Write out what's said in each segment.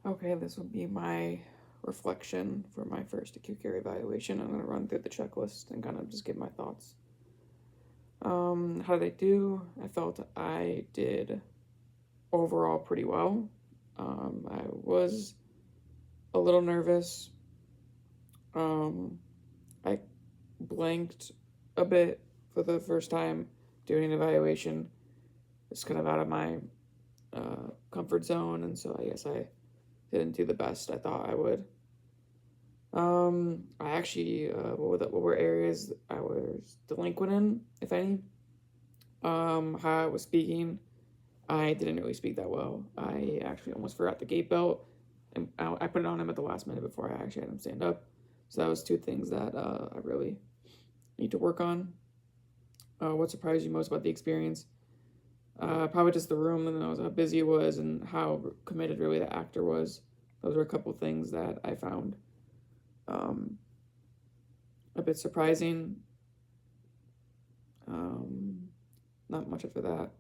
Okay, this will be my reflection for my first acute care evaluation. I'm going to run through the checklist and kind of just give my thoughts. How did I do? I felt I did overall pretty well. I was a little nervous. I blanked a bit for the first time doing an evaluation. It's kind of out of my comfort zone, and so I guess I didn't do the best I thought I would. I actually, what were areas I was delinquent in, if any? How I was speaking, I didn't really speak that well. I actually almost forgot the gait belt, and I put it on him at the last minute before I actually had him stand up. So that was two things that I really need to work on. What surprised you most about the experience? Probably just the room and how busy it was and how committed really the actor was. Those were a couple things that I found um, a bit surprising. Not much after that.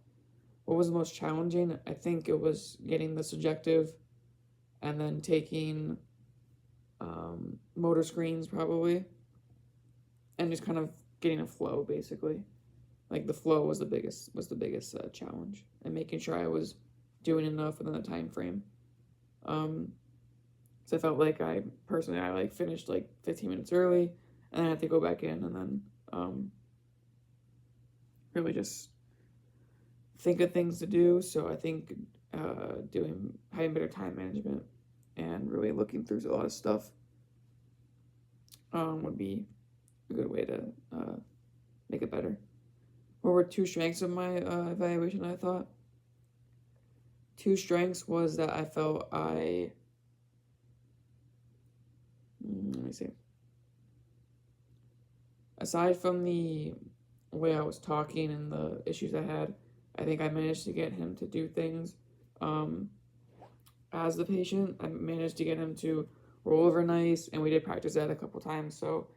What was the most challenging? I think it was getting the subjective and then taking motor screens probably, and just kind of getting a flow basically. Like the flow was the biggest challenge, and making sure I was doing enough within the time frame. So I felt like I like finished like 15 minutes early, and then I had to go back in and then really just think of things to do. So I think having better time management and really looking through a lot of stuff would be a good way to make it better. What were two strengths of my evaluation? I thought two strengths was that I felt let me see. Aside from the way I was talking and the issues I had, I think I managed to get him to do things as the patient. I managed to get him to roll over nice, and we did practice that a couple times. So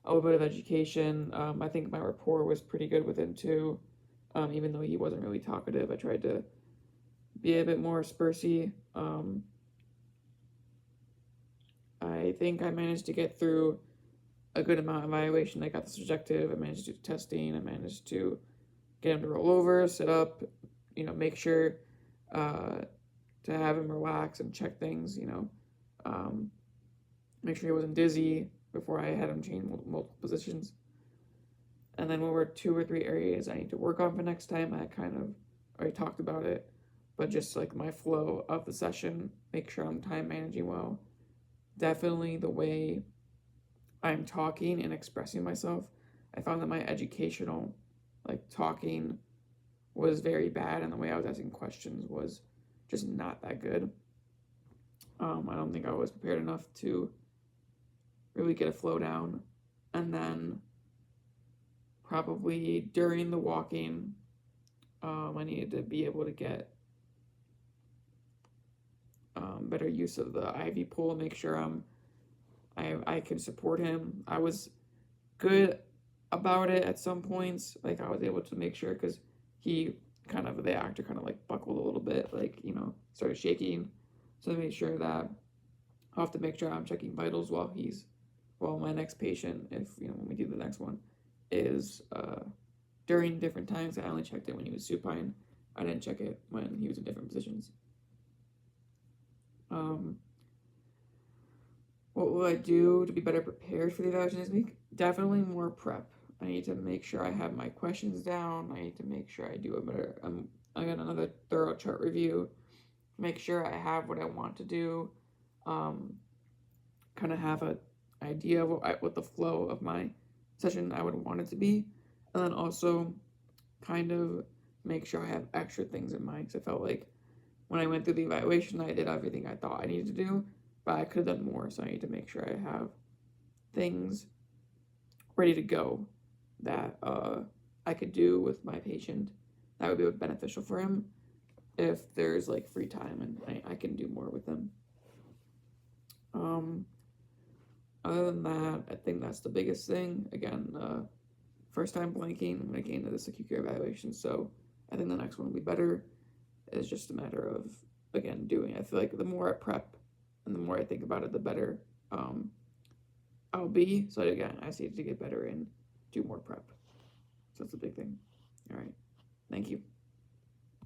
a little bit of education. I think my rapport was pretty good with him too. Even though he wasn't really talkative, I tried to be a bit more spursy. I think I managed to get through a good amount of evaluation. I got the subjective, I managed to do testing, I managed to get him to roll over, sit up, make sure to have him relax and check things, make sure he wasn't dizzy before I had him change multiple positions. And then what were two or three areas I need to work on for next time? I kind of already talked about it, but just like my flow of the session, make sure I'm time managing well. Definitely the way I'm talking and expressing myself. I found that my educational, like talking, was very bad, and the way I was asking questions was just not that good. I don't think I was prepared enough to really get a flow down. And then probably during the walking, I needed to be able to get better use of the IV pull, make sure I can support him. I was good about it at some points. Like I was able to make sure because the actor kind of like buckled a little bit, like started shaking. So I made sure that I'll have to make sure I'm checking vitals while my next patient, if when we do the next one, is during different times. I only checked it when he was supine. I didn't check it when he was in different positions. What will I do to be better prepared for the evaluation this week? Definitely more prep. I need to make sure I have my questions down. I need to make sure I do a better, I got another thorough chart review. Make sure I have what I want to do. Kind of have an idea of what the flow of my session I would want it to be. And then also kind of make sure I have extra things in mind. Because I felt like when I went through the evaluation, I did everything I thought I needed to do, but I could have done more. So I need to make sure I have things ready to go that I could do with my patient that would be beneficial for him if there's like free time and I can do more with him. Other than that, I think that's the biggest thing. Again, first time blanking when I came to this acute care evaluation, so I think the next one will be better. It's just a matter of, again, doing. I feel like the more I prep, and the more I think about it, the better I'll be. So again, I just need to get better and do more prep. So that's a big thing. All right. Thank you.